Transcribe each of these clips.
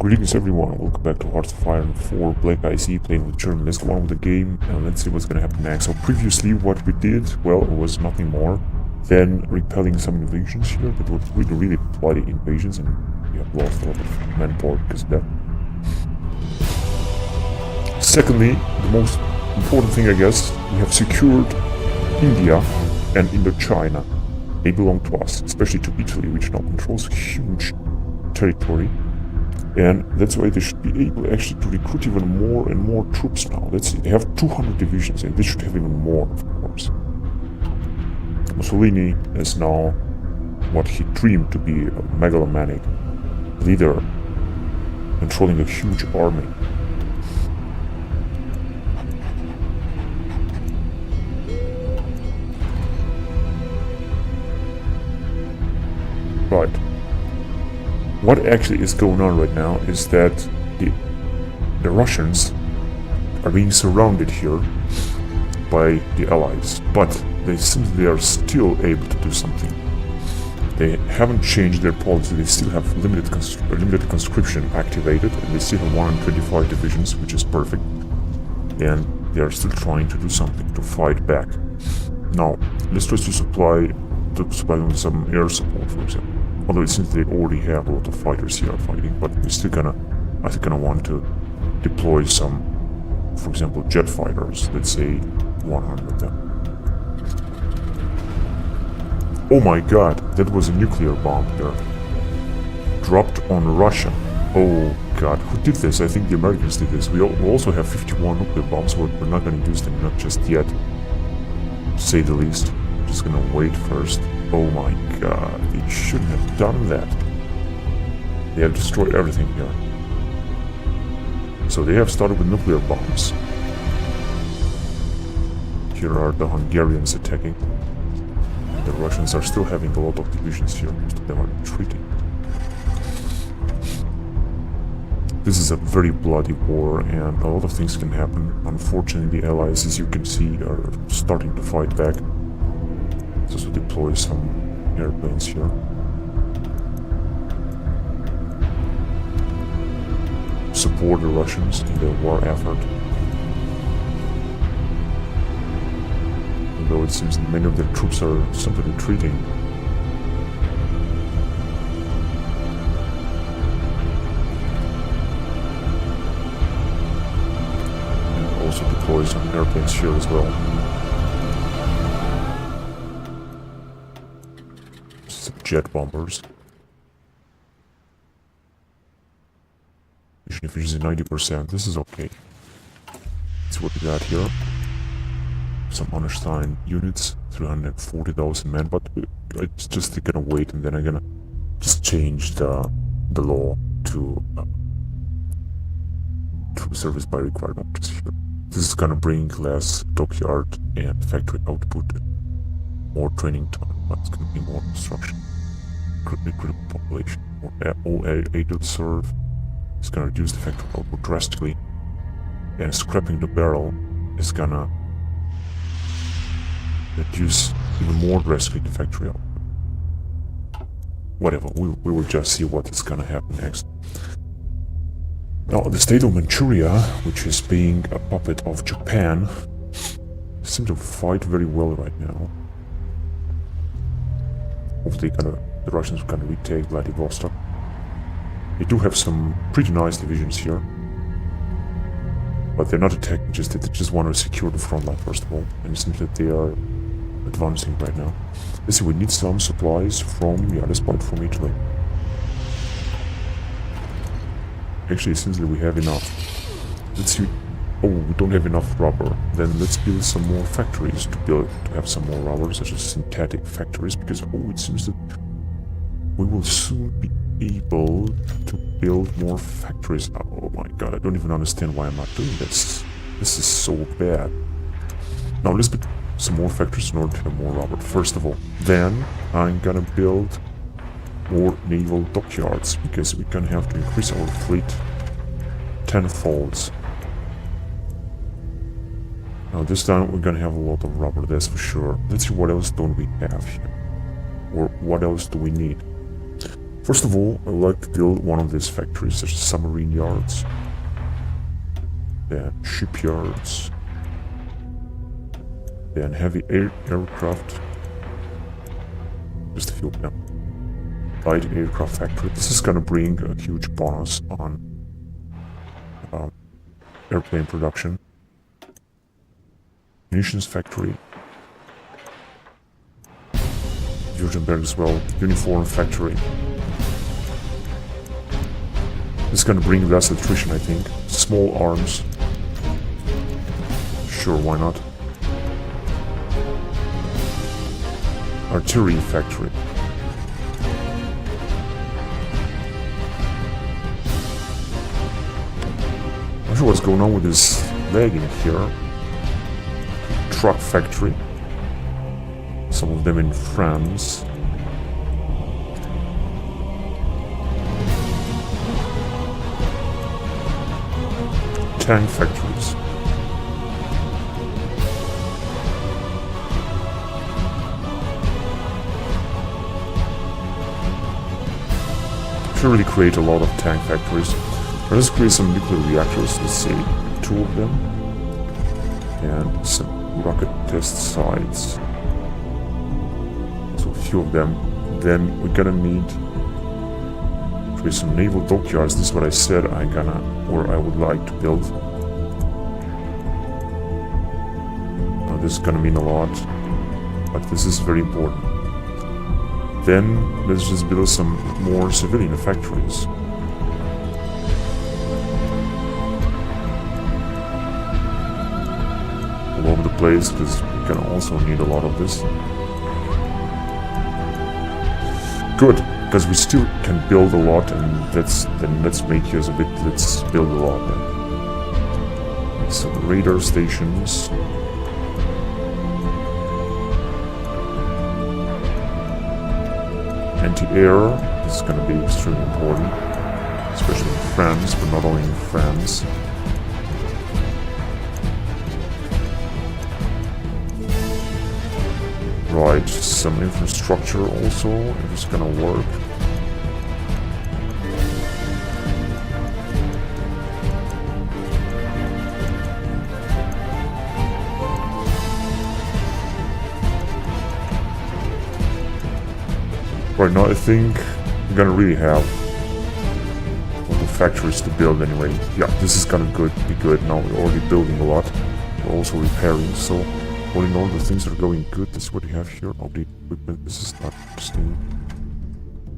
Greetings everyone, welcome back to Hearts of Fire 4 Black IC, playing with German. Let's go on with the game and let's see what's gonna happen next. So previously what we did, well, it was nothing more than repelling some invasions here, but it was really bloody invasions and we have lost a lot of manpower because of that. Secondly, the most important thing I guess, we have secured India and Indochina. They belong to us, especially to Italy, which now controls a huge territory. And that's why they should be able actually to recruit even more and more troops now. Let's see, they have 200 divisions and they should have even more, of course. Mussolini is now what he dreamed to be, a megalomaniac leader controlling a huge army. Right. What actually is going on right now is that the Russians are being surrounded here by the Allies, but they are still able to do something. They haven't changed their policy. They still have limited conscription activated, and they still have 125 divisions, which is perfect. And they are still trying to do something to fight back. Now, let's try to supply them with some air support, for example. Although it seems they already have a lot of fighters here fighting, but we're still I think gonna want to deploy some, for example, jet fighters. Let's say 100 of them. Oh my god, that was a nuclear bomb there. Dropped on Russia. Oh god, who did this? I think the Americans did this. We also have 51 nuclear bombs, but we're not gonna use them, not just yet, to say the least. Just gonna wait first. Oh my god, they shouldn't have done that. They have destroyed everything here. So they have started with nuclear bombs. Here are the Hungarians attacking. The Russians are still having a lot of divisions here. Most of them are retreating. This is a very bloody war and a lot of things can happen. Unfortunately, the Allies, as you can see, are starting to fight back. So deploy some airplanes here. Support the Russians in their war effort. Although it seems that many of their troops are simply retreating. And also deploy some airplanes here as well. Jet bombers. Mission efficiency 90%. This is okay. That's what we got here. Some unassigned units, 340,000 men, but it's just gonna wait and then I'm gonna just change the law to service by requirement. This is gonna bring less dockyard and factory output, more training time, but it's gonna be more construction. Critical population or aid to serve is gonna reduce the factory output drastically, and scrapping the barrel is gonna reduce even more drastically the factory output. Whatever, we will just see what is gonna happen next. Now, the state of Manchuria, which is being a puppet of Japan, seems to fight very well right now. Hopefully the Russians can retake Vladivostok. They do have some pretty nice divisions here. But they're not attacking, they just want to secure the front line first of all. And it seems that they are advancing right now. Let's see, we need some supplies from, let's buy it from Italy. Actually, it seems that we have enough. Let's see. Oh, we don't have enough rubber. Then let's build some more factories to have some more rubber, such as synthetic factories, because it seems that we will soon be able to build more factories. Oh my god, I don't even understand why I'm not doing this. This is so bad. Now let's build some more factories in order to have more rubber, first of all. Then I'm gonna build more naval dockyards, because we're gonna have to increase our fleet tenfold. Now this time we're gonna have a lot of rubber, that's for sure. Let's see what else don't we have here. Or what else do we need? First of all, I would like to build one of these factories, such as submarine yards, then shipyards, then heavy aircraft, just a few of them. Light aircraft factory. This is gonna bring a huge bonus on airplane production. Munitions factory. Württemberg as well. Uniform factory. This is gonna bring less attrition, I think. Small arms. Sure, why not? Artillery factory. Not sure what's going on with this lagging here. Truck factory. Some of them in France. Tank factories. Should really create a lot of tank factories. Let's create some nuclear reactors. Let's see, 2 of them, and some rocket test sites. So a few of them. Then we're gonna need to create some naval dockyards. This is what I said I would like to build. Now, this is gonna mean a lot, but this is very important. Then let's just build some more civilian factories. All over the place, because we're gonna also need a lot of this. Good, because we still can build a lot, and let's make use of it. Let's build a lot then. Some radar stations. Anti-air is going to be extremely important, especially in France, but not only in France. Right, some infrastructure also, if it's going to work. Right now, I think we're gonna really have all the factories to build anyway. Yeah, this is gonna be good. Now we're already building a lot. We're also repairing, so all in all, the things are going good. This is what you have here. All the equipment. This is not interesting.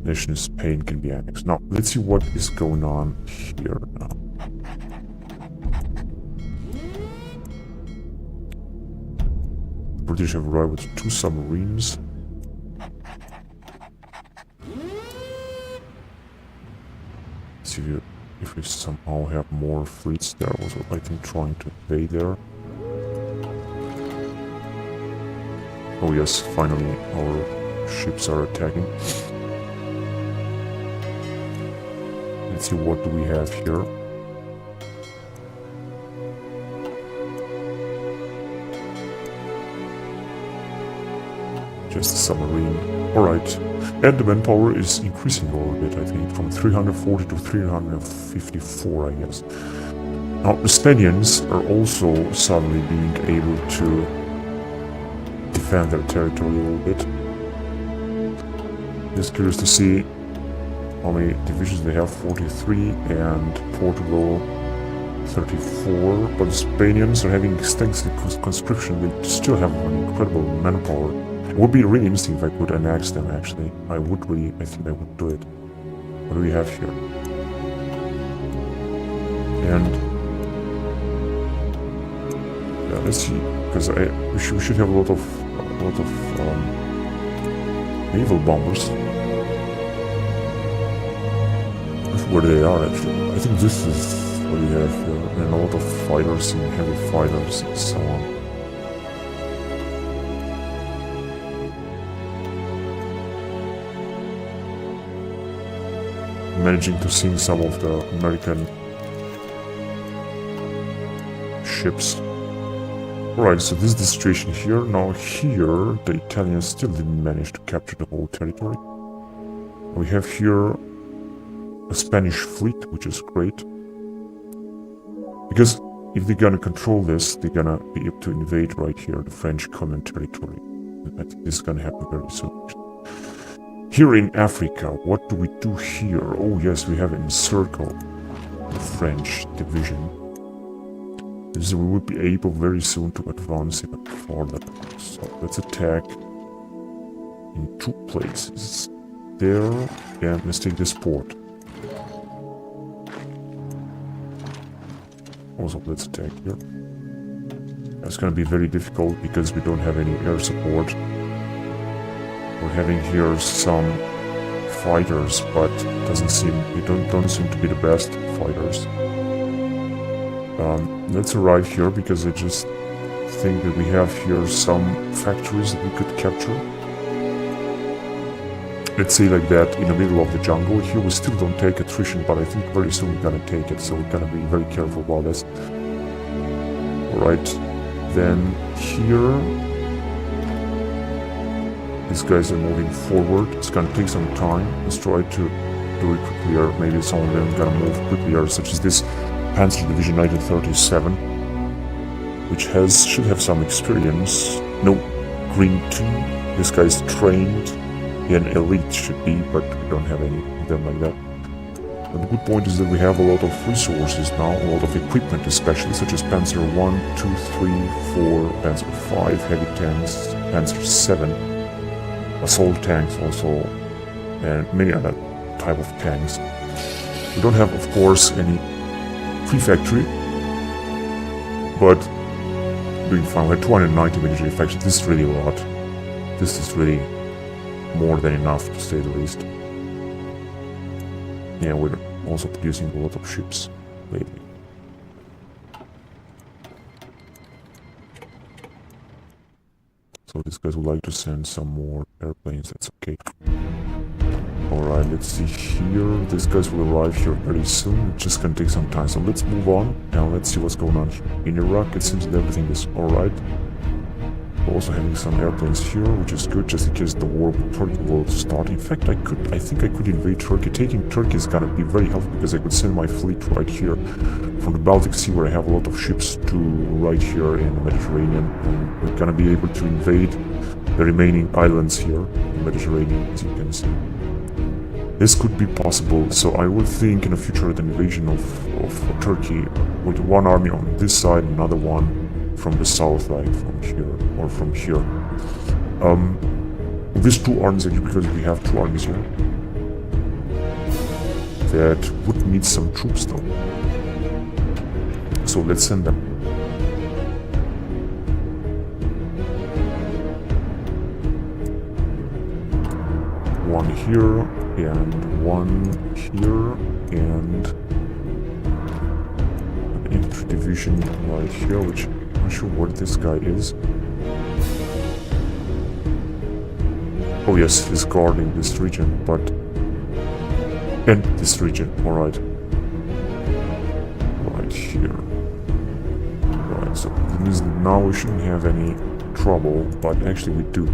Nation in Spain can be annexed. Now, let's see what is going on here now. The British have arrived with 2 submarines. If we somehow have more fleets there, also I think trying to invade there. Oh yes, finally our ships are attacking. Let's see, what do we have here? Just a submarine. Alright. And the manpower is increasing a little bit, I think, from 340 to 354, I guess. Now, the Spaniards are also suddenly being able to defend their territory a little bit. Just curious to see how many divisions they have, 43, and Portugal 34. But the Spaniards are having extensive conscription. They still have an incredible manpower. It would be really interesting if I could annex them, actually. I think I would do it. What do we have here? And yeah, let's see, because we should have a lot of naval bombers. That's where they are, actually. I think this is what we have here, and a lot of fighters and heavy fighters and so on. Managing to sink some of the American ships. Alright, so this is the situation here. Now here, the Italians still didn't manage to capture the whole territory. We have here a Spanish fleet, which is great. Because if they're gonna control this, they're gonna be able to invade right here, the French common territory. This is gonna happen very soon. Here in Africa, what do we do here? Oh yes, we have encircled the French division. We would be able very soon to advance even further. So let's attack in 2 places. There, and let's take this port. Also, let's attack here. It's going to be very difficult because we don't have any air support. We're having here some fighters, but they don't seem to be the best fighters. Let's arrive here because I just think that we have here some factories that we could capture. Let's say like that, in the middle of the jungle. Here we still don't take attrition, but I think very soon we're gonna take it, so we're gonna be very careful about this. Alright, then here these guys are moving forward. It's gonna take some time. Let's try to do it quickly, or maybe some of them are gonna move quickly, such as this Panzer Division 1937, which should have some experience. No, Green 2. This guy's trained. An elite should be, but we don't have any of them like that. But the good point is that we have a lot of resources now, a lot of equipment especially, such as Panzer 1, 2, 3, 4, Panzer 5, heavy tanks, Panzer 7, assault tanks also, and many other type of tanks. We don't have, of course, any prefectory, but doing fine. We're 290 military factories. This is really a lot. This is really more than enough, to say the least. Yeah, we're also producing a lot of ships lately. So these guys would like to send some more airplanes, that's okay. Alright, let's see here. These guys will arrive here very soon. It's just gonna take some time. So let's move on and let's see what's going on here. In Iraq, it seems that everything is alright. We're also having some airplanes here, which is good, just in case the war with Turkey will start. In fact, I think I could invade Turkey. Taking Turkey is gonna be very helpful because I could send my fleet right here from the Baltic Sea, where I have a lot of ships, to right here in the Mediterranean. And we're gonna be able to invade the remaining islands here in the Mediterranean, as you can see. This could be possible, so I would think in a future an invasion of Turkey with one army on this side, another one from the south, like from here or from here. These 2 armies, actually, because we have 2 armies here, that would need some troops though. So let's send them. One here, and one here, and an infantry division right here, which I'm not sure what this guy is. Oh yes, he's guarding this region, but... and this region, alright. Right here. Right, so that means now we shouldn't have any trouble, but actually we do.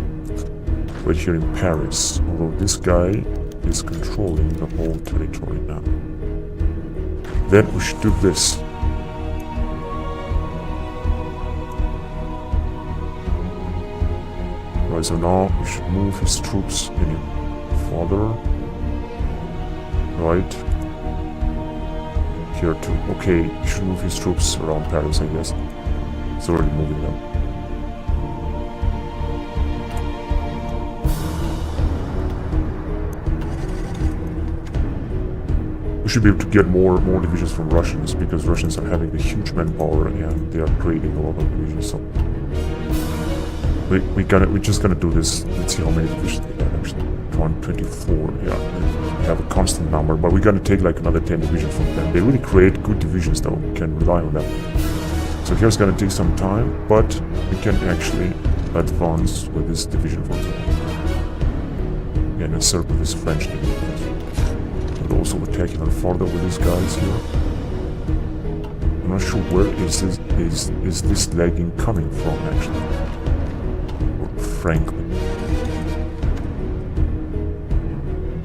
Right here in Paris, although this guy is controlling the whole territory now. Then we should do this. Right, so now we should move his troops any further. Right. Here too. Okay, he should move his troops around Paris, I guess. It's already moving them. We should be able to get more divisions from Russians, because Russians are having a huge manpower and they are creating a lot of divisions. So we're just gonna do this. Let's see how many divisions they have actually. 124. Yeah, we have a constant number, but we're gonna take like another 10 divisions from them. They really create good divisions, though. We can rely on them. So here's gonna take some time, but we can actually advance with this division from them. And encircle this French division. Also attack even further with these guys here. I'm not sure where is this lagging coming from actually. Or frankly.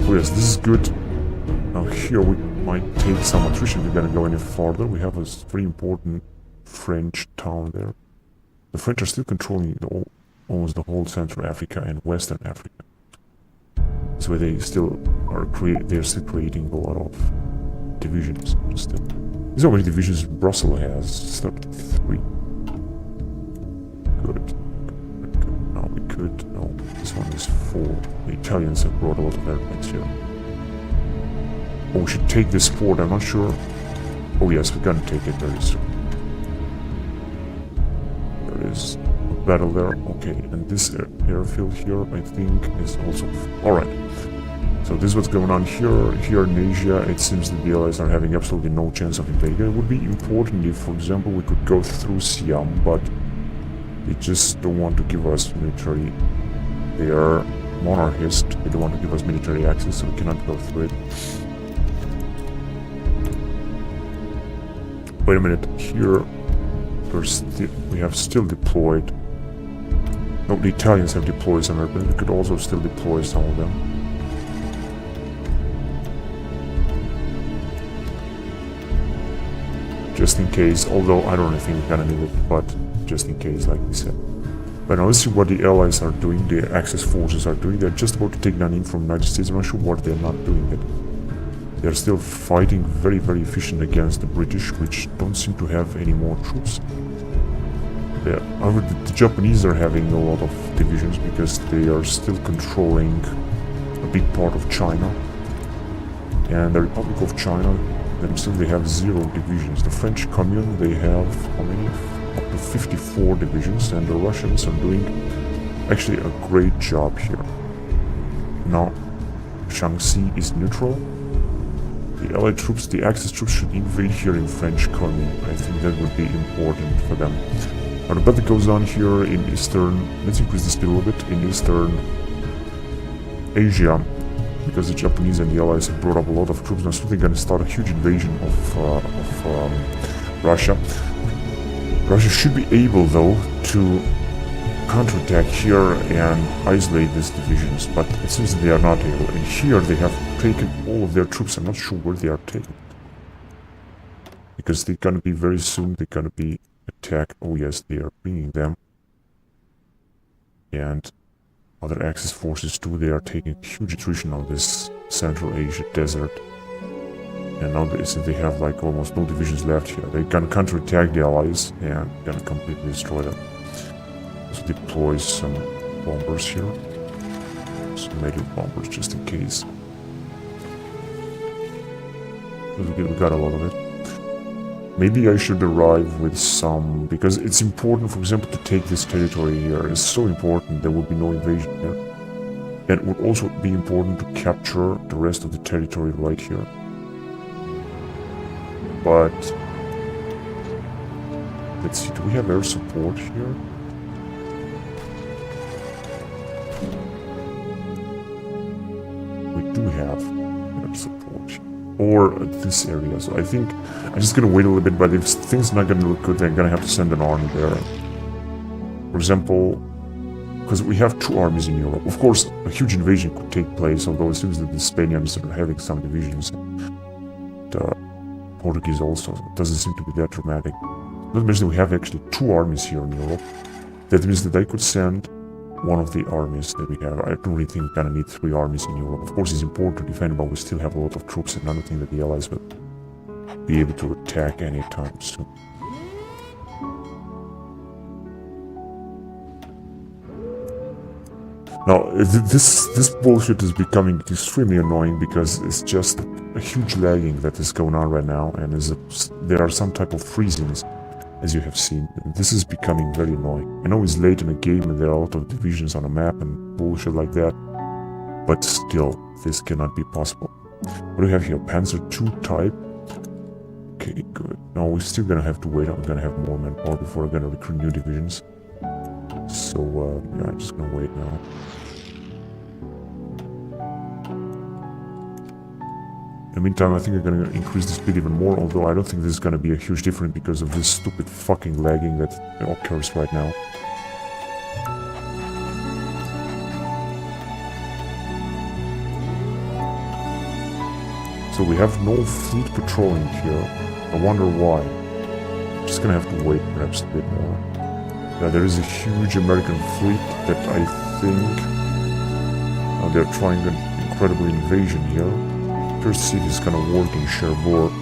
Oh yes, this is good. Now here we might take some attrition if we're gonna go any farther. We have a very important French town there. The French are still controlling almost the whole Central Africa and Western Africa. That's why they still are creating a lot of divisions still. These are how many divisions Brussels has. 33. Good. Now we could. No, this one is 4. The Italians have brought a lot of airplanes here. Oh, we should take this fort, I'm not sure. Oh yes, we're gonna take it very soon. There is a battle there. Okay, and this airfield here, I think, is also... Alright. So this is what's going on here. Here in Asia, it seems that the Allies are having absolutely no chance of invading. It would be important if, for example, we could go through Siam, but they just don't want to give us military... They are monarchists, they don't want to give us military access, so we cannot go through it. Wait a minute, here we have still deployed... No, the Italians have deployed some airplanes, we could also still deploy some of them. Just in case, although I don't really think we're gonna need it, but just in case, like we said. But now let's see what the Allies are doing, the Axis forces are doing. They're just about to take Nanning from the United States. I'm not sure what they're not doing it. They're still fighting very, very efficient against the British, which don't seem to have any more troops. However, the Japanese are having a lot of divisions because they are still controlling a big part of China. And the Republic of China themselves, they have 0 divisions. The French Commune, they have, how many? Up to 54 divisions, and the Russians are doing actually a great job here. Now, Shaanxi is neutral. The Allied troops, the Axis troops should invade here in French Commune. I think that would be important for them. Now the battle goes on here in Eastern, let's increase the speed a little bit, in Eastern Asia, because the Japanese and the Allies have brought up a lot of troops. Now soon they're going to start a huge invasion of Russia. Russia should be able, though, to counterattack here and isolate these divisions, but it seems that they are not able. And here they have taken all of their troops. I'm not sure where they are taken. Because they're gonna be very soon, they're gonna be attacked. Oh yes, they are bringing them. And other Axis forces too, they are taking huge attrition on this Central Asia desert. And now they have like almost no divisions left here. They're gonna counterattack the Allies and gonna completely destroy them. So deploy some bombers here. Some native bombers just in case. We got a lot of it. Maybe I should arrive with some, because it's important, for example, to take this territory here. It's so important, there will be no invasion here. And it would also be important to capture the rest of the territory right here. But let's see, do we have air support here? We do have air support here. Or this area, so I think I'm just gonna wait a little bit, but if things are not gonna look good, then I'm gonna have to send an army there. For example, because we have 2 armies in Europe. Of course, a huge invasion could take place, although it seems that the Spaniards are having some divisions. The Portuguese also. It doesn't seem to be that dramatic. Not mention we have actually 2 armies here in Europe. That means that I could send one of the armies that we have. I don't really think we're gonna need 3 armies in Europe. Of course, it's important to defend, but we still have a lot of troops, and I don't think that the Allies will be able to attack anytime soon. Now, this bullshit is becoming extremely annoying because it's just a huge lagging that is going on right now, and there are some type of freezings, as you have seen. This is becoming very annoying. I know it's late in the game and there are a lot of divisions on the map and bullshit like that, but still, this cannot be possible. What do we have here? Panzer II type. Okay, good. Now we're still gonna have to wait. I'm gonna have more manpower before I'm gonna recruit new divisions. So, yeah, I'm just gonna wait now. In the meantime, I think I'm gonna increase the speed even more, although I don't think this is gonna be a huge difference because of this stupid fucking lagging that occurs right now. So we have no fleet patrolling here. I wonder why. Just gonna have to wait perhaps a bit more. Yeah, there is a huge American fleet that I think they're trying an incredible invasion here. First City is gonna work in Cherbourg.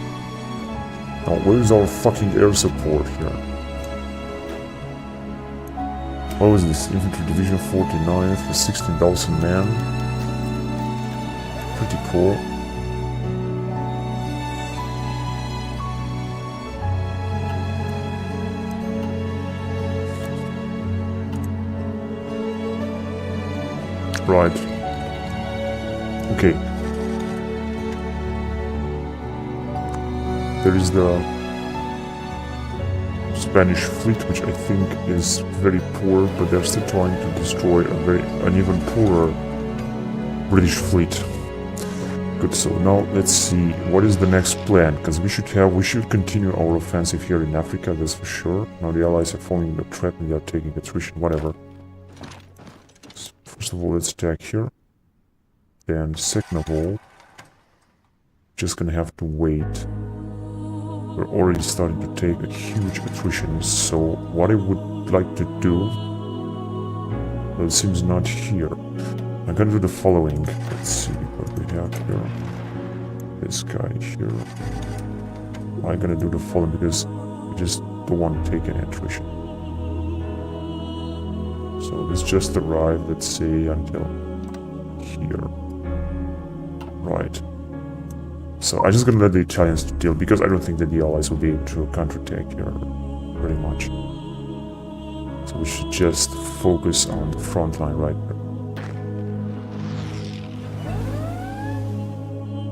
Now, where is our fucking air support here? What was this? Infantry Division 49th with 16,000 men. Pretty cool. Right. Okay. There is the Spanish fleet, which I think is very poor, but they're still trying to destroy an even poorer British fleet. Good, so now let's see what is the next plan, because we should continue our offensive here in Africa, that's for sure. Now the Allies are forming a threat and they are taking attrition, whatever. First of all, let's attack here. Then second of all, just gonna have to wait. We're already starting to take a huge attrition, so what I would like to do, well, it seems not here. I'm gonna do the following. Let's see what we have here. This guy here. I'm gonna do the following because we just don't want to take any attrition. So this just arrived, let's say, until here. Right. So I'm just gonna let the Italians deal, because I don't think that the Allies will be able to counterattack here very much. So we should just focus on the front line right there.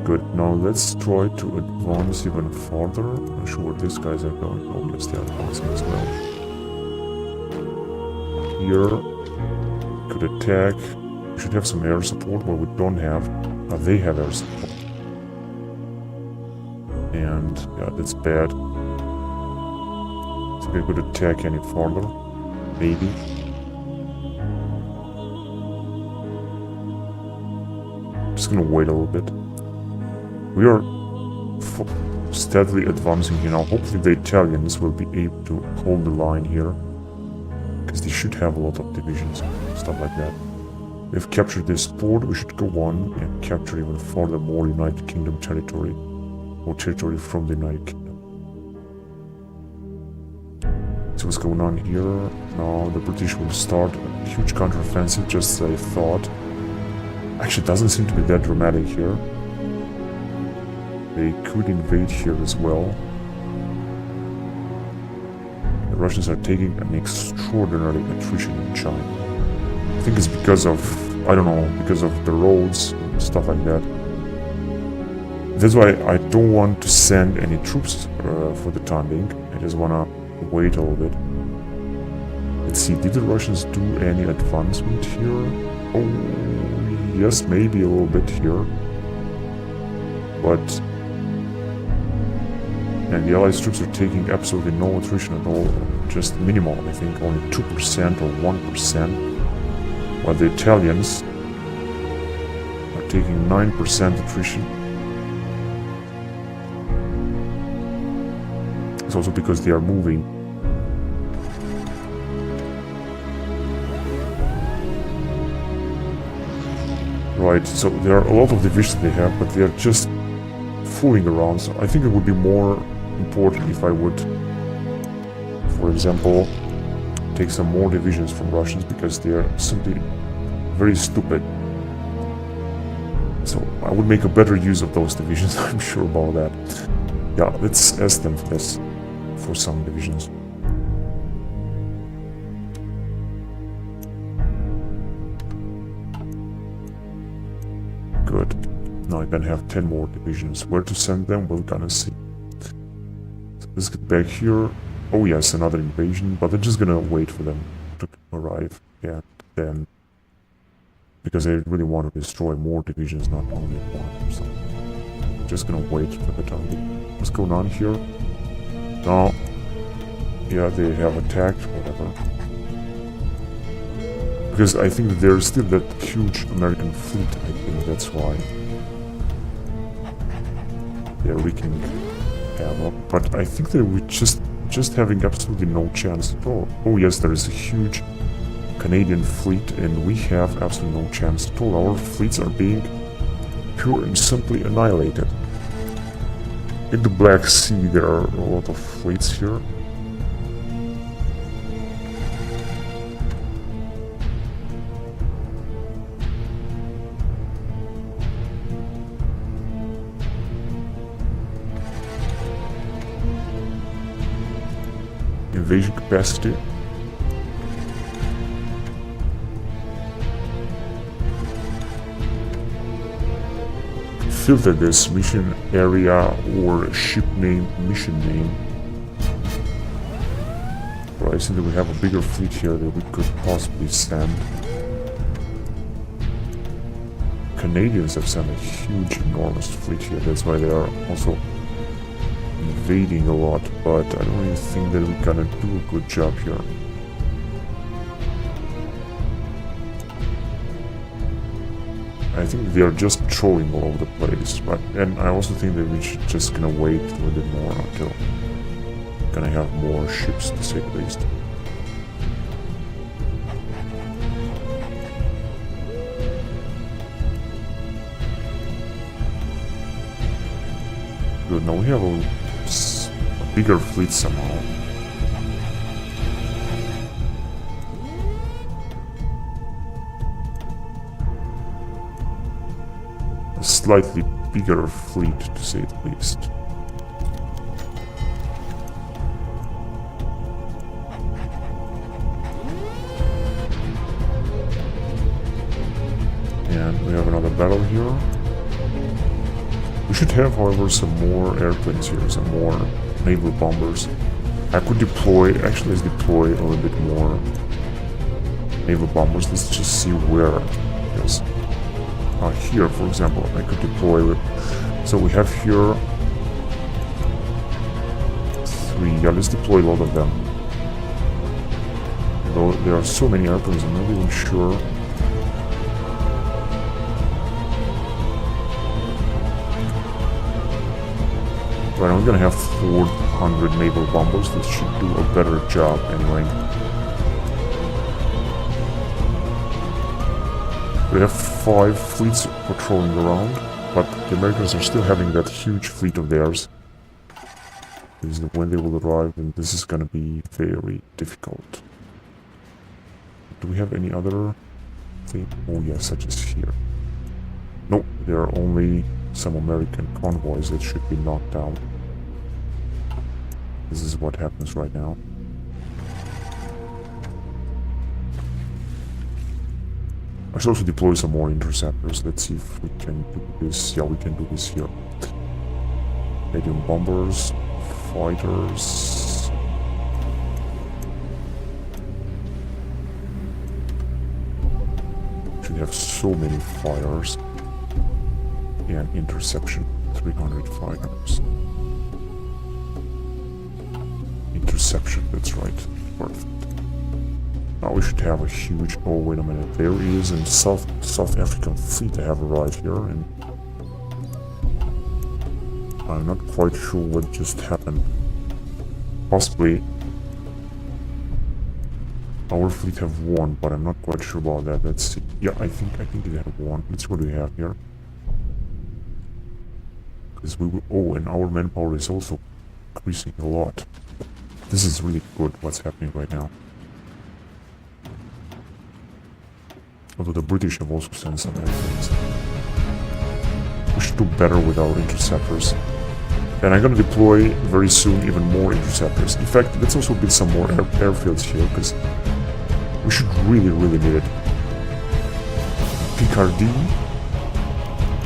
Good, now let's try to advance even farther. I'm not sure where these guys are going. Oh yes, they are advancing as well. Here, could attack. We should have some air support, but we don't have. They have air support. And yeah, that's bad. So we could attack any farther, maybe. Just gonna wait a little bit. We are steadily advancing here now. Hopefully the Italians will be able to hold the line here, because they should have a lot of divisions, stuff like that. We've captured this port. We should go on and capture even further more United Kingdom territory. Or territory from the United Kingdom. So what's going on here? Now the British will start a huge counteroffensive, just as I thought. Actually, it doesn't seem to be that dramatic here. They could invade here as well. The Russians are taking an extraordinary attrition in China. I think it's because of, I don't know, because of the roads and stuff like that. That's why I don't want to send any troops for the time being. I just want to wait a little bit. Let's see, did the Russians do any advancement here? Oh, yes, maybe a little bit here. But... and the Allies troops are taking absolutely no attrition at all. Just minimal, I think, only 2% or 1%. While the Italians are taking 9% attrition. It's also because they are moving. Right, so there are a lot of divisions they have, but they are just fooling around. So I think it would be more important if I would, for example, take some more divisions from Russians, because they are simply very stupid. So I would make a better use of those divisions, I'm sure about that. Yeah, let's ask them for this. For some divisions. Good. Now I can have 10 more divisions. Where to send them, we're gonna see. So let's get back here. Oh yes, another invasion, but I'm just gonna wait for them to arrive. Yeah, then... because I really want to destroy more divisions, not only one. So just gonna wait for the time being. What's going on here? No. Yeah, they have attacked, whatever. Because I think that there's still that huge American fleet, I think that's why. they're wreaking havoc. But I think that we're just having absolutely no chance at all. Oh yes, there is a huge Canadian fleet, and we have absolutely no chance at all. Our fleets are being pure and simply annihilated. In the Black Sea, there are a lot of fleets here. Invasion capacity. Filter this mission area or ship name, mission name. Well, I see that we have a bigger fleet here that we could possibly send. Canadians have sent a huge, enormous fleet here. That's why they are also invading a lot, but I don't really think that we're gonna do a good job here. I think they are just trolling all over the place, and I also think that we should just gonna wait a little bit more until we're gonna have more ships, to say the least. Good, now we have a bigger fleet somehow. A slightly bigger fleet, to say the least. And we have another battle here. We should have, however, some more airplanes here, some more naval bombers. I could deploy, actually let's deploy a little bit more naval bombers. Let's just see where. Yes. Here, for example, I could deploy. So we have here 3. Yeah, let's deploy a lot of them. Though there are so many airplanes, I'm not even sure. Right, I'm gonna have 400 naval bombers. That should do a better job anyway. We have 5 fleets patrolling around, but the Americans are still having that huge fleet of theirs. This is when they will arrive, and this is gonna be very difficult. Do we have any other thing? Oh yes, such as here. No, there are only some American convoys that should be knocked down. This is what happens right now. I should also deploy some more interceptors. Let's see if we can do this. Yeah, we can do this here. Canadian bombers, fighters. Should have so many fighters. And interception, 300 fighters. Interception, that's right. Perfect. Now we should have a huge... Oh, wait a minute. There is a South African fleet that have arrived here, and I'm not quite sure what just happened. Possibly our fleet have won, but I'm not quite sure about that. Let's see. Yeah, I think they have won. Let's see what we have here. Because we will... Oh, and our manpower is also increasing a lot. This is really good what's happening right now. Although the British have also sent some airplanes. We should do better with our interceptors. And I'm gonna deploy very soon even more interceptors. In fact, let's also build some more airfields here, because we should really need it. Picardy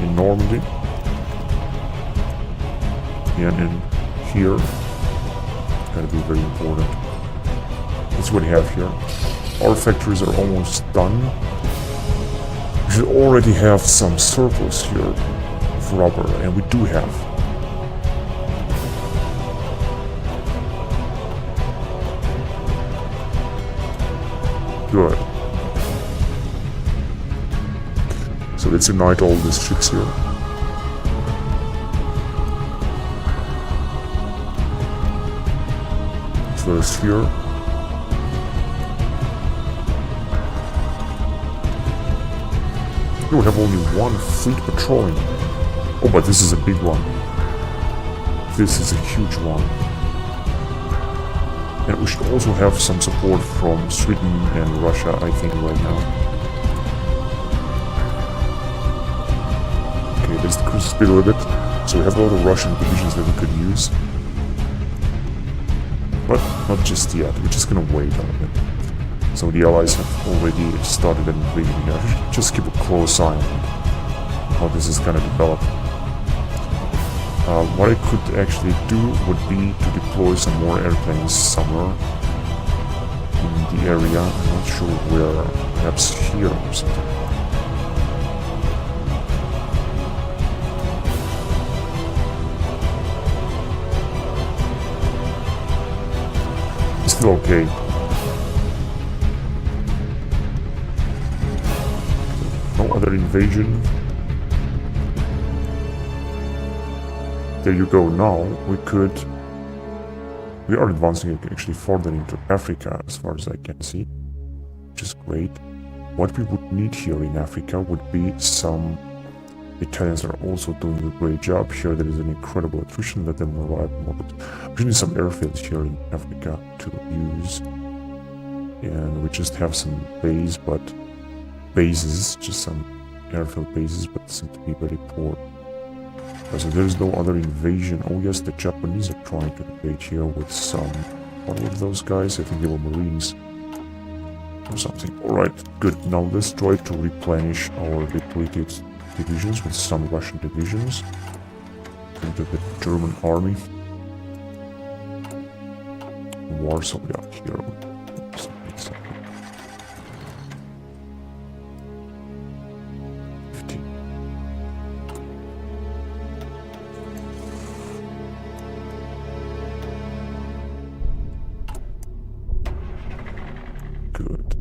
in Normandy. And in here, gonna be very important. That's what we have here. Our factories are almost done. We should already have some surplus here of rubber, and we do have. Good. So let's unite all these ships here. first here. We have only one fleet patrolling. Oh, but this is a big one. This is a huge one. And we should also have some support from Sweden and Russia, I think, right now. Okay, let's decrease the speed a little bit. So we have a lot of Russian divisions that we could use. But not just yet, we're just gonna wait on it. So the Allies have already started invading here. Just keep a close eye on how this is gonna develop. What I could actually do would be to deploy some more airplanes somewhere in the area. I'm not sure where, perhaps here or something. It's still okay. No other invasion. There you go. Now we are advancing actually further into Africa as far as I can see, which is great. What we would need here in Africa would be some Italians are also doing a great job here. There is an incredible attrition. Let them arrive more. We need some airfields here in Africa to use, and we just have some bases, just some airfield bases, but seem to be very poor. So there is no other invasion. Oh yes, the Japanese are trying to invade here with some... What were those guys? I think they were Marines or something. Alright, good. Now let's try to replenish our depleted divisions with some Russian divisions into the German army. Warsaw, yeah, here. Good.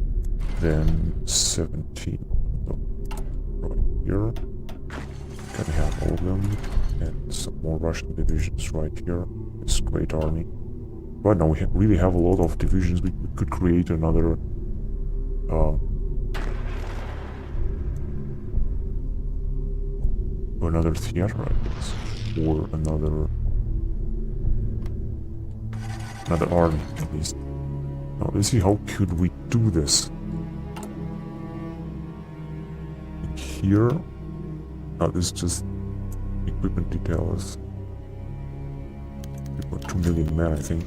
Then 17. Right here. Can have all of them. And some more Russian divisions right here. This great army. Right now we really have a lot of divisions. We could create another theater, I guess. Or another army at least. Now let's see how could we do this. Here, now this is just equipment details. We've got 2 million men, I think.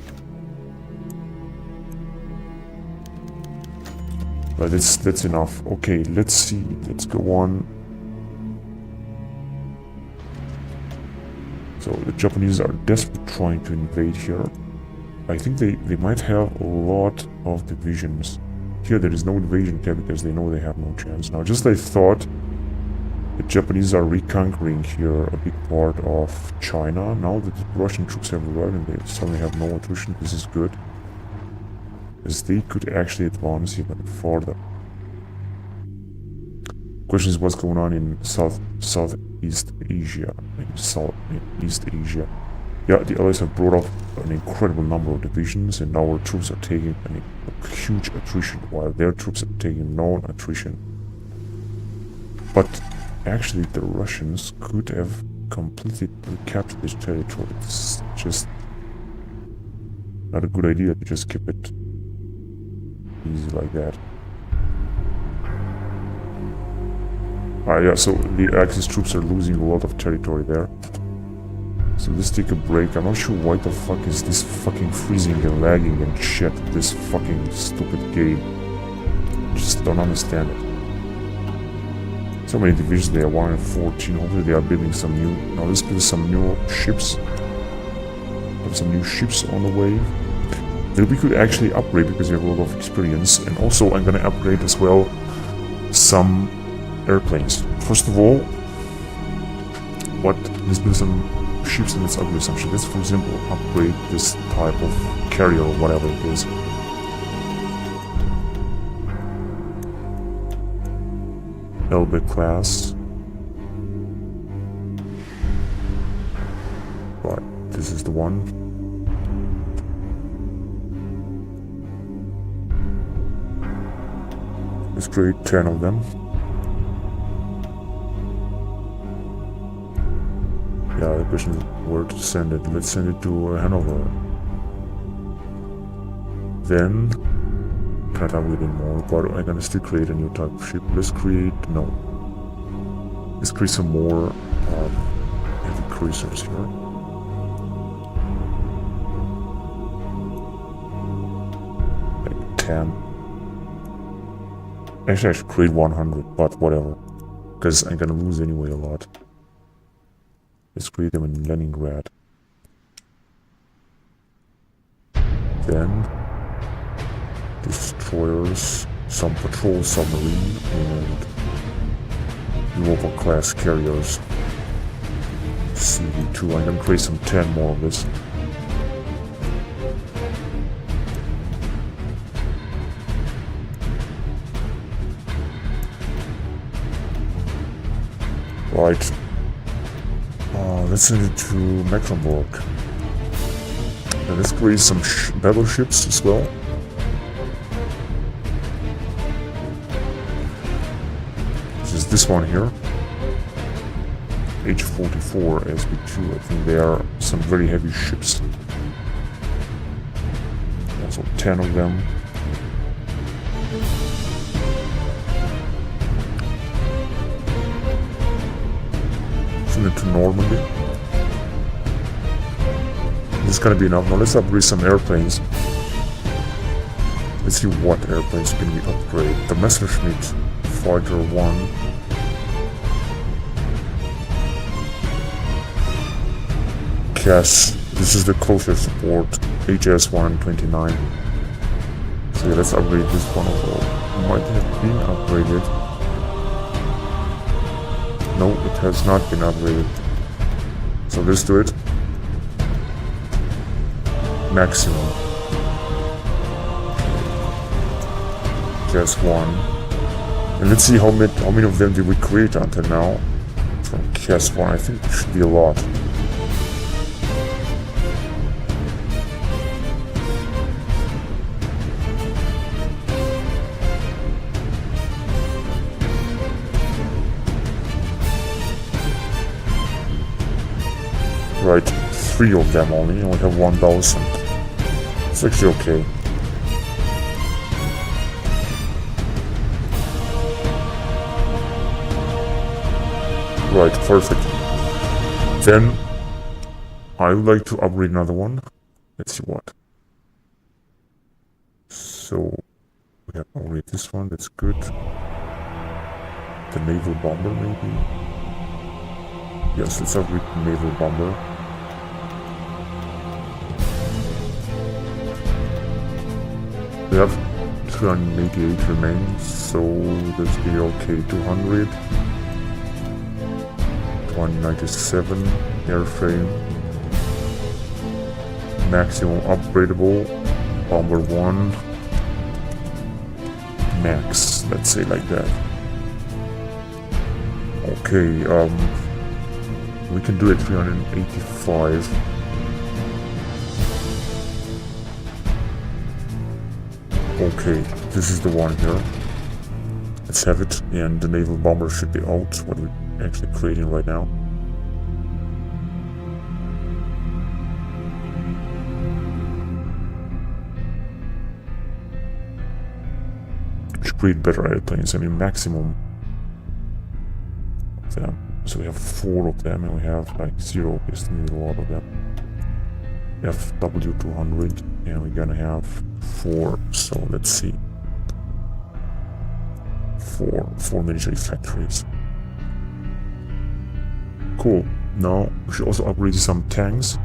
But that's enough. Okay, let's see. Let's go on. So the Japanese are desperately trying to invade here. I think they might have a lot of divisions. Here there is no invasion yet because they know they have no chance. Now just like I thought, the Japanese are reconquering here a big part of China. Now that the Russian troops have arrived and they suddenly have no attrition, this is good. As they could actually advance even further. Question is what's going on in Southeast Asia. East Asia. Yeah, the Allies have brought up an incredible number of divisions, and our troops are taking a huge attrition, while their troops are taking no attrition. But actually, the Russians could have completely captured this territory. It's just not a good idea to just keep it easy like that. Yeah, so the Axis troops are losing a lot of territory there. So let's take a break. I'm not sure why the fuck is this fucking freezing and lagging and shit, this fucking stupid game. Just don't understand it. So many divisions there, 114. Hopefully they are building some new... Now let's build some new ships. Have some new ships on the way. That we could actually upgrade because we have a lot of experience. And also I'm gonna upgrade as well some airplanes. First of all, let's build some ships and let's upgrade some ships. Let's, for example, upgrade this type of carrier or whatever it is. Elbe class. Right, this is the one. let's create 10 of them. Yeah, the question is where to send it. Let's send it to Hanover. Then, can't upgrade anymore, but I'm gonna still create a new type of ship. Let's create some more heavy cruisers here. Like 10. Actually, I should create 100, but whatever. Because I'm gonna lose anyway a lot. Let's create them in Leningrad. Then destroyers, some patrol submarine, and Europa class carriers. CV2. I'm gonna create some 10 more of this. Right. Let's send it to Mecklenburg. And let's create some battleships as well. This is this one here. H-44 SB2. I think they are some very heavy ships. Also 10 of them. Send it to Normandy. This is gonna be enough. Now let's upgrade some airplanes. Let's see what airplanes can we upgrade. The Messerschmitt Fighter 1. Yes, this is the closest support. HS-129. So yeah, let's upgrade this one although it might have been upgraded. No, it has not been upgraded. So let's do it. Maximum. Just one. And let's see how many of them did we create until now. From KS1, I think it should be a lot. Right, 3 of them only, and we have 1,000. It's actually okay. Right, perfect. Then, I would like to upgrade another one. Let's see what. So, we have already this one, that's good. The naval bomber, maybe? Yes, let's upgrade the naval bomber. We have 288 remains, so let's be okay. 200, 197 airframe, maximum upgradable, bomber 1, max, let's say like that. Okay, we can do it 385. Okay, this is the one here. Let's have it, and the naval bomber should be out, what we're actually creating right now. Should create better airplanes, I mean maximum of them. So we have 4 of them, and we have like 0, just need a lot of them. We have W200, and we're gonna have 4, so let's see. 4 military factories. Cool. Now we should also upgrade some tanks.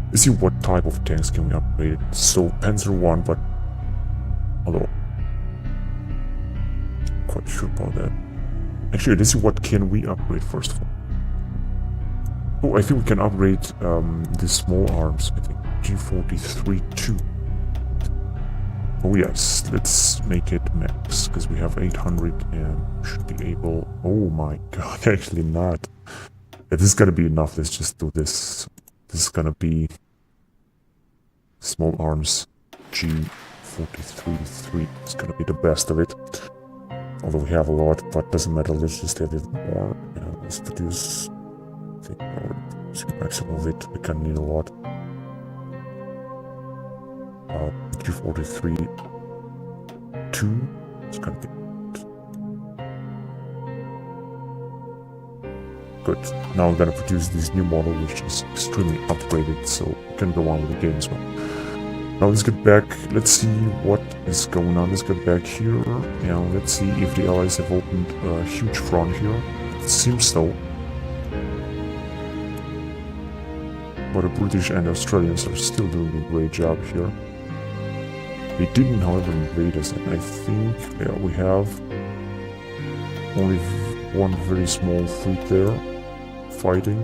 Let's see what type of tanks can we upgrade. So Panzer 1, but although quite sure about that. Actually, let's see what can we upgrade first of all. Oh, I think we can upgrade the small arms. I think G43-2. Oh yes, let's make it max, because we have 800 and should be able... Oh my god, actually not. Yeah, this is gonna be enough, let's just do this. This is gonna be... small arms G43-3. It's gonna be the best of it. Although we have a lot, but doesn't matter, let's just have it more. Let's produce, I think, maximum of it, we can need a lot. Q43 2, it's gonna be good. Now I'm gonna produce this new model, which is extremely upgraded, so we can go on with the game as well. Now let's get back, let's see what is going on. Let's get back here, and let's see if the Allies have opened a huge front here. It seems so. But the British and Australians are still doing a great job here. They didn't, however, invade us, and I think we have only one very small fleet there fighting.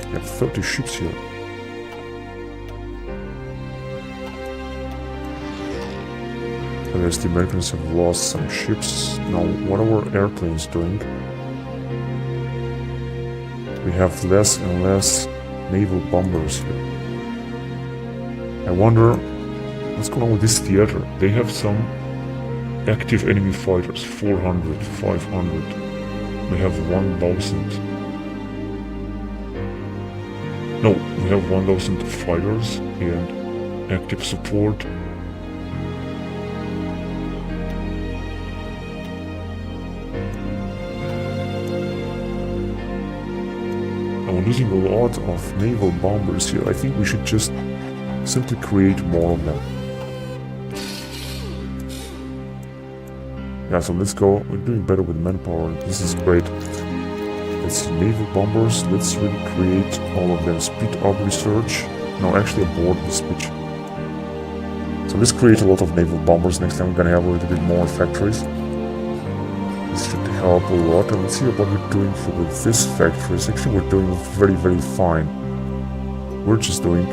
We have 30 ships here. Whereas the Americans have lost some ships. Now, what are our airplanes doing? We have less and less naval bombers here. I wonder what's going on with this theater. They have some active enemy fighters, 400, 500. We have 1,000. No, we have 1,000 fighters and active support. We're losing a lot of naval bombers here. I think we should just simply create more of them. Yeah, so let's go. We're doing better with manpower. This is great. Let's see, naval bombers. Let's really create all of them. Speed up research. No, actually abort the speech. So let's create a lot of naval bombers. Next time we're gonna have a little bit more factories. This should help a lot, and let's see what we're doing here with this factories. Actually, we're doing very, very fine. We're just doing,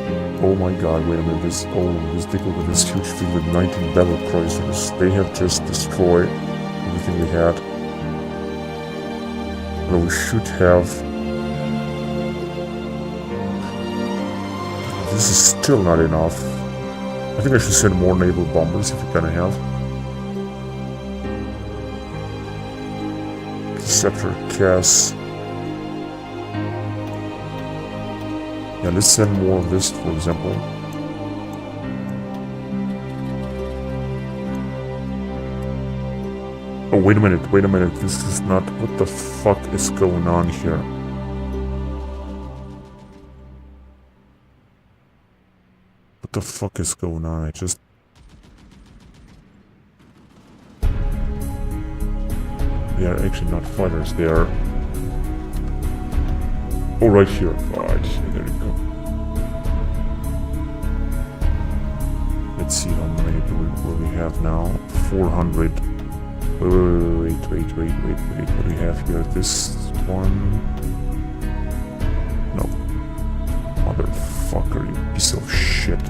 oh my god, wait a minute, this Dickel with this huge fleet with 19 battle cruisers. They have just destroyed everything we had. Well, we should have. This is still not enough. I think I should send more naval bombers if we're gonna have. Scepter, Cass. Yeah, let's send more of this, for example. Oh, wait a minute, this is not... What the fuck is going on here? What the fuck is going on? I just... They are actually not fighters, they are... Oh, right here. Right, there we go. Let's see how many will we have now. 400. Wait. What do we have here? This one... No. Motherfucker, you piece of shit.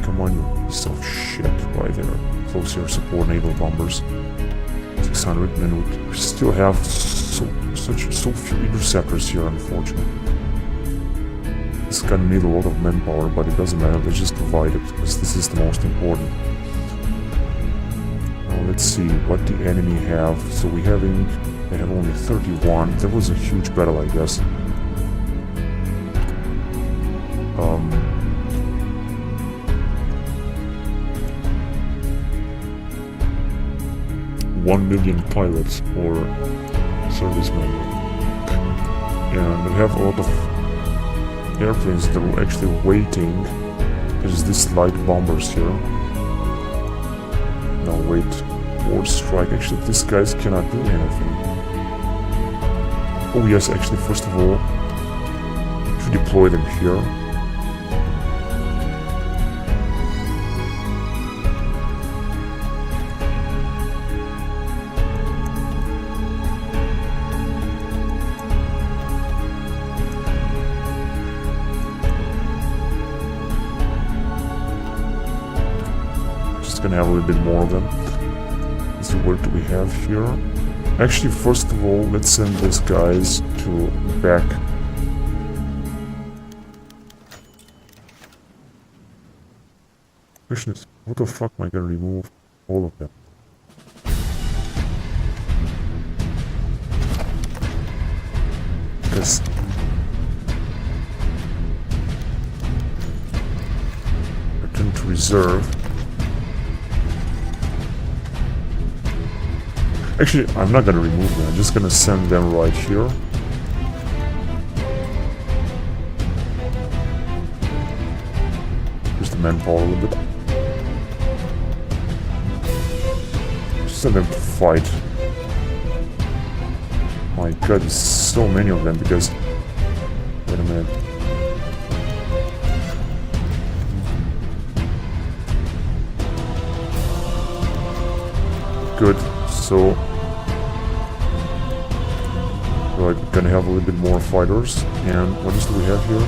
Come on, you piece of shit. Right there. Close your support naval bombers. 600, and we still have so few interceptors here, unfortunately. This is gonna need a lot of manpower, but it doesn't matter, let's just provide it, because this is the most important. Now let's see what the enemy have. So they have only 31. That was a huge battle, I guess. 1 million pilots or servicemen, and we have a lot of airplanes that are actually waiting. There's these light bombers here. No, wait, force strike. Actually, these guys cannot do anything. Oh yes, actually, first of all, to deploy them here. Gonna have a little bit more of them. Let's see, what do we have here? Actually, first of all, let's send these guys to back. Question is, what the fuck am I gonna remove all of them? Because return to reserve. Actually, I'm not gonna remove them. I'm just gonna send them right here. Just the manpower a little bit. Just send them to fight. My god, there's so many of them because... Wait a minute. Good, so... we're gonna have a little bit more fighters. And what else do we have here?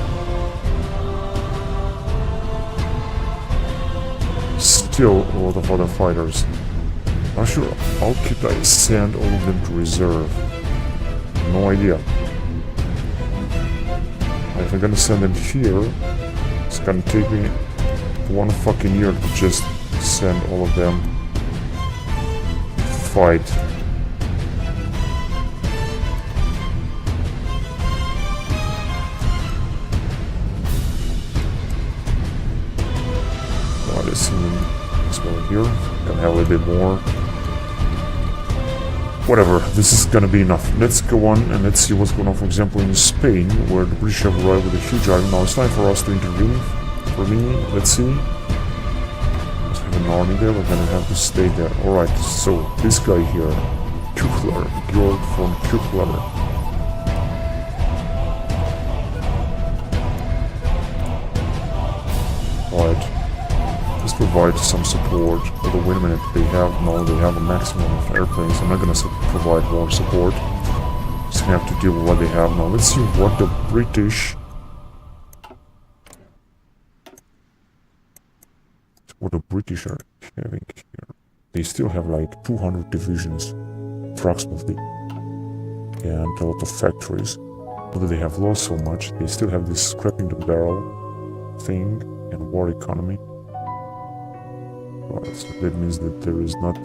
Still a lot of other fighters. Not sure how could I send all of them to reserve? No idea. If I'm gonna send them here, it's gonna take me 1 fucking year to just send all of them to fight. Well, let's see this one here. Gonna have a little bit more. Whatever, this is gonna be enough. Let's go on and let's see what's going on, for example, in Spain, where the British have arrived with a huge army. Now it's time for us to intervene. For me, let's see. Let's have an army there, we're gonna have to stay there. Alright, so this guy here, Kuchler, Georg von Kuchler. Alright. Let's provide some support. Although, wait a minute, they have a maximum of airplanes. I'm not gonna provide more support. Just gonna have to deal with what they have now. Let's see what the British... are having here. They still have like 200 divisions, approximately. And a lot of factories. Although they have lost so much, they still have this scrapping the barrel thing and war economy. So that means that there is not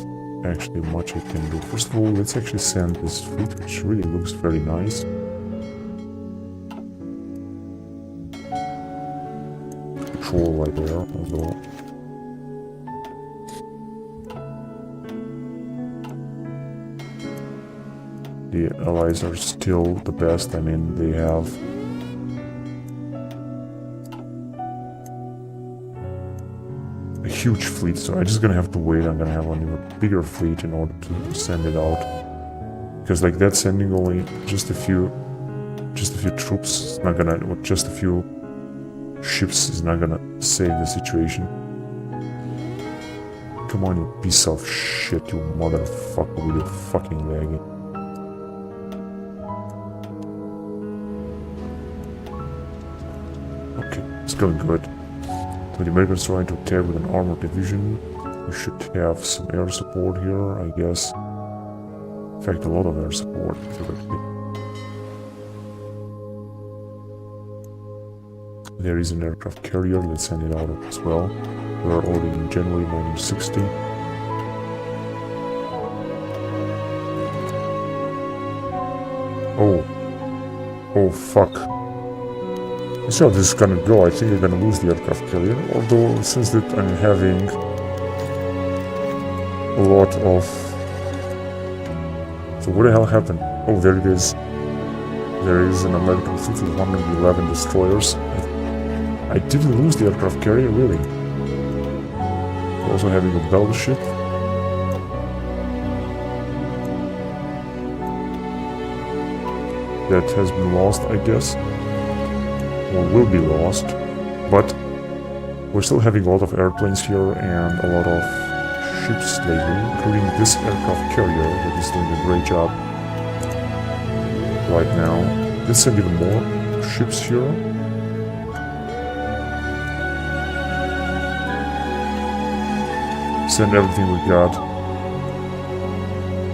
actually much I can do. First of all, let's actually send this fleet, which really looks very nice. Patrol right there, although... the Allies are still the best. I mean, they have... a huge fleet, so I'm just gonna have to wait. I'm gonna have an even bigger fleet in order to send it out, because like that, sending only just a few troops is not gonna, or just a few ships is not gonna save the situation. Come on, you piece of shit, you motherfucker with your fucking lagging. Okay, it's going good. So the Americans trying to attack with an armored division. We should have some air support here, I guess. In fact, a lot of air support. There is an aircraft carrier, let's send it out as well. We are already in January 1960. Oh fuck. Let's see how this is gonna go. I think we're gonna lose the aircraft carrier, although since that I'm having a lot of... So what the hell happened? Oh, there it is. There is an American fleet with 111 destroyers. I didn't lose the aircraft carrier, really. We're also having a battleship. That has been lost, I guess. Or will be lost. But we're still having a lot of airplanes here and a lot of ships lately, including this aircraft carrier that is doing a great job right now. Let's send even more ships here. Send everything we got.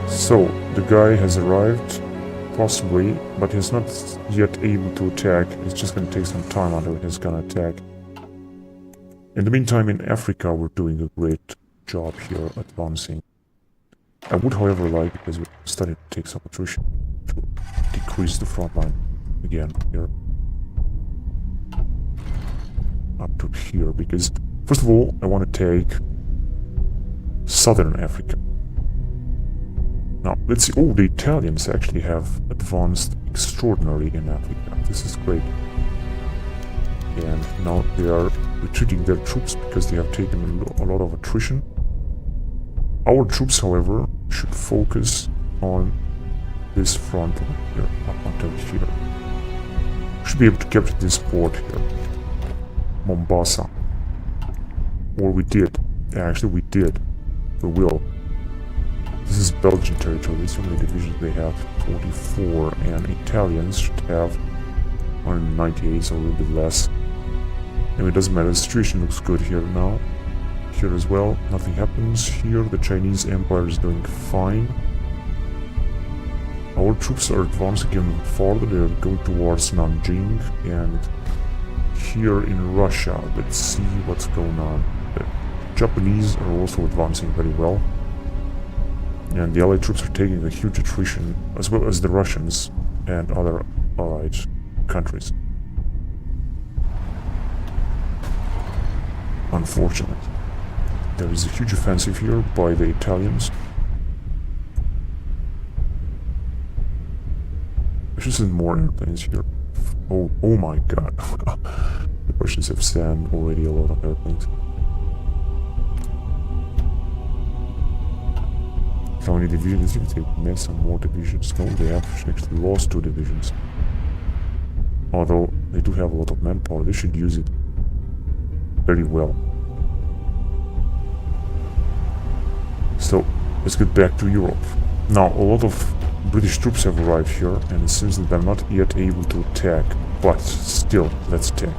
So, the guy has arrived, possibly, but he's not yet able to attack. It's just gonna take some time until he's gonna attack. In the meantime, in Africa, we're doing a great job here advancing. I would, however, like, because we're starting to take some attrition, to decrease the front line again here. Up to here, because, first of all, I want to take Southern Africa. Now, let's see. Oh, the Italians actually have advanced extraordinarily in Africa. This is great. And now they are retreating their troops because they have taken a lot of attrition. Our troops, however, should focus on this front here, up until here. We should be able to capture this port here. Mombasa. Or we did. Actually, we did. We will. This is Belgian territory. This is how many divisions they have. 44. And Italians should have 198, so a little bit less. Anyway, it doesn't matter. The situation looks good here now. Here as well, nothing happens. Here, the Chinese Empire is doing fine. Our troops are advancing even farther. They're going towards Nanjing. And here in Russia, let's see what's going on. The Japanese are also advancing very well. And the Allied troops are taking a huge attrition, as well as the Russians and other Allied countries. Unfortunately. There is a huge offensive here by the Italians. I should send more airplanes here. Oh my god. The Russians have sent already a lot of airplanes. How many divisions? If they made some more divisions. No, they have actually lost 2 divisions. Although they do have a lot of manpower, they should use it very well. So, let's get back to Europe. Now, a lot of British troops have arrived here, and it seems that they're not yet able to attack. But still, let's attack.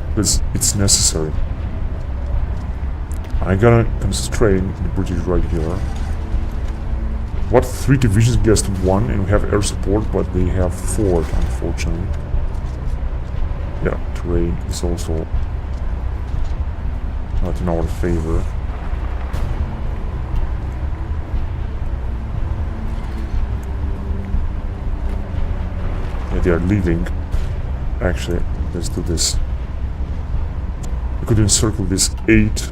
Because it's necessary. I gotta concentrate the British right here. What, 3 divisions against 1, and we have air support, but they have 4, unfortunately. Yeah, terrain is also not in our favor. Yeah, they are leaving. Actually, let's do this. We could encircle these 8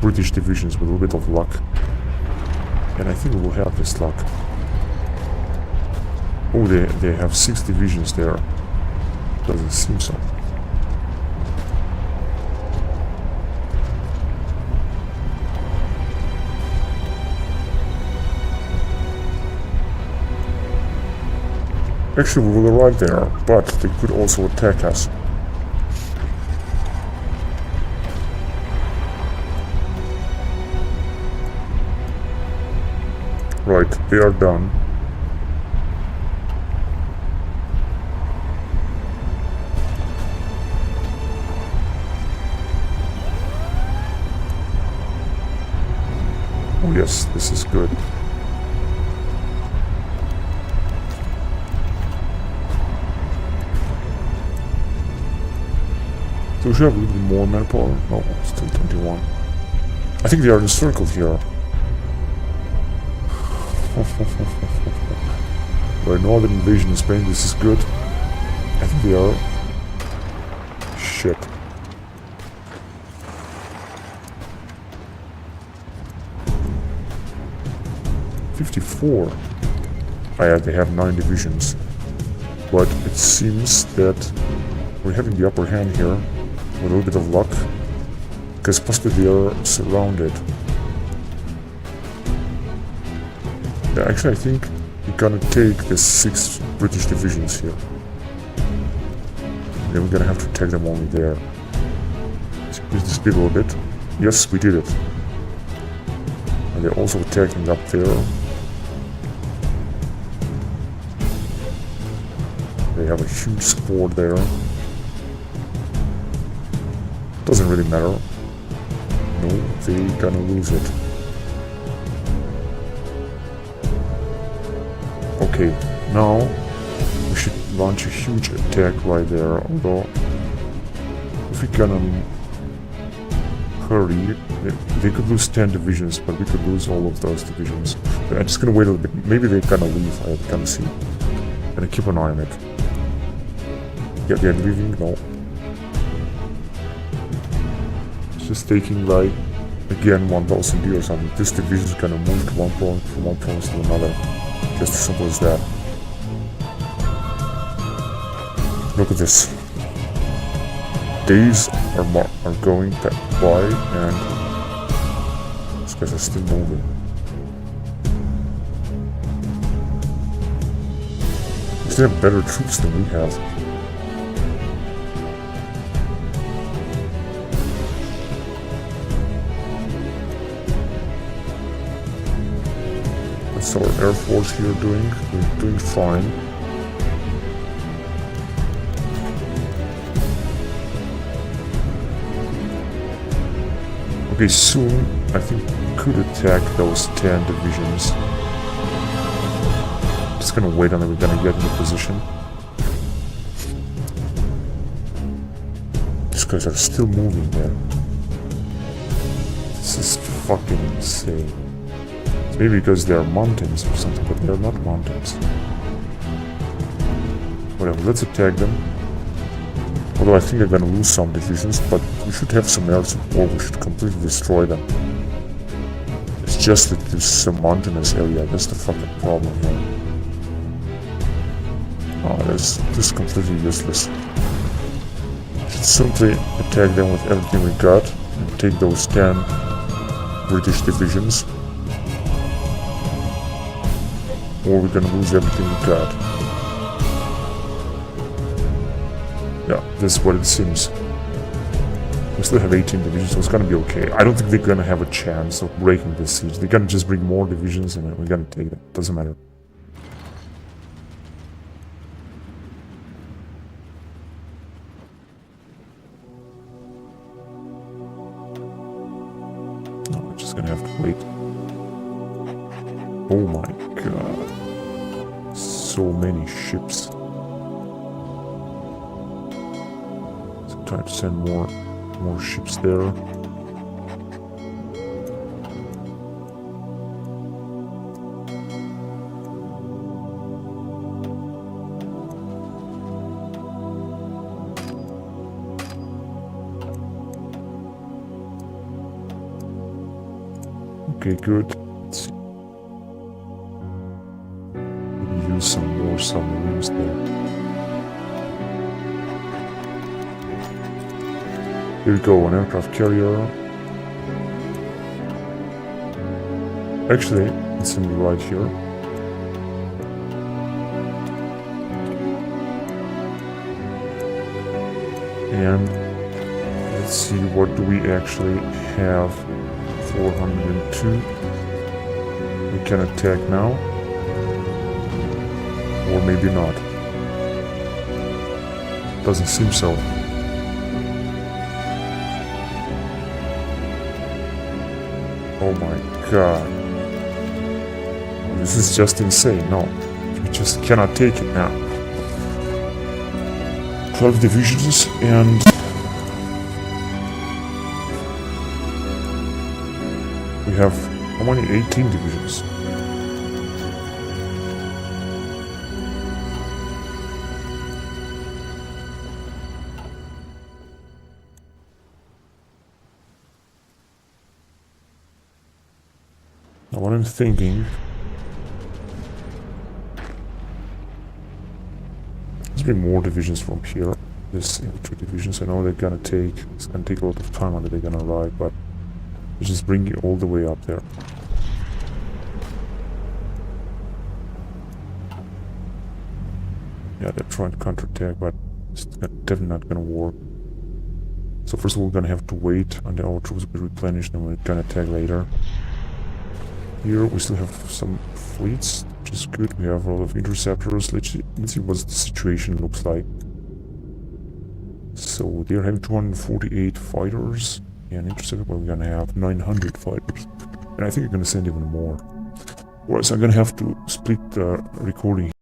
British divisions with a little bit of luck. And I think we will have this luck. Oh, they have 6 divisions there. Doesn't seem so. Actually, we will arrive there, but they could also attack us. Right, they are done. Oh yes, this is good. So we should have a little bit more manpower. No, still 21. I think they are encircled here. By northern invasion in Spain, this is good. I think they are. Shit. '54. Ah, yeah, they have 9 divisions. But it seems that we're having the upper hand here with a little bit of luck, because possibly they are surrounded. Yeah, actually, I think we're gonna take the 6 British divisions here. And then we're gonna have to attack them only there. Let's increase the speed a little bit. Yes, we did it. And they're also attacking up there. They have a huge support there. Doesn't really matter. No, they're gonna lose it. Okay, Now we should launch a huge attack right there, although if we can hurry, they could lose 10 divisions, but we could lose all of those divisions. But I'm just gonna wait a little bit. Maybe they're gonna leave, I can't see. Gonna keep an eye on it. Yeah, they're leaving, no. It's just taking like, again, 1000 D or something. This division is gonna move to one point, from one province to another. Just as simple as that. Look at this. Days are going by and these guys are still moving. They have better troops than we have. What's our Air Force here doing? We're doing fine. Okay, soon I think we could attack those 10 divisions. Just gonna wait until we're gonna get into position. These guys are still moving there. This is fucking insane. It's maybe because they're mountains or something, but they're not mountains. Whatever, let's attack them. Although I think they're gonna lose some divisions, but we should have some air support, we should completely destroy them. It's just that this is a mountainous area, that's the fucking problem here. Oh, this is completely useless. We should simply attack them with everything we got, and take those 10 British divisions. Or we're gonna lose everything we got. Yeah, this is what it seems. We still have 18 divisions, so it's gonna be okay. I don't think they're gonna have a chance of breaking this siege. They're gonna just bring more divisions and we're gonna take them. Doesn't matter. No, we're just gonna have to wait. Oh my god. So many ships. Try to send more ships there. Okay, good. Let's see. Maybe use some more submarines there. Here we go, an aircraft carrier. Actually, it's in the right here. And let's see, what do we actually have? 402. We can attack now. Or maybe not. Doesn't seem so. Oh my god. This is just insane. No. We just cannot take it now. 12 divisions and... we have... how many? 18 divisions. Now what I'm thinking... let's bring more divisions from here. This infantry divisions. I know they're gonna take... it's gonna take a lot of time until they're gonna arrive, but... we just bring it all the way up there. Yeah, they're trying to counterattack, but it's definitely not gonna work. So first of all, we're gonna have to wait until our troops be replenished, and we're gonna attack later. Here we still have some fleets, which is good. We have a lot of interceptors. Let's see what the situation looks like. So they're having 248 fighters and interceptor, but we're gonna have 900 fighters. And I think we're gonna send even more. Or else I'm gonna have to split the recording.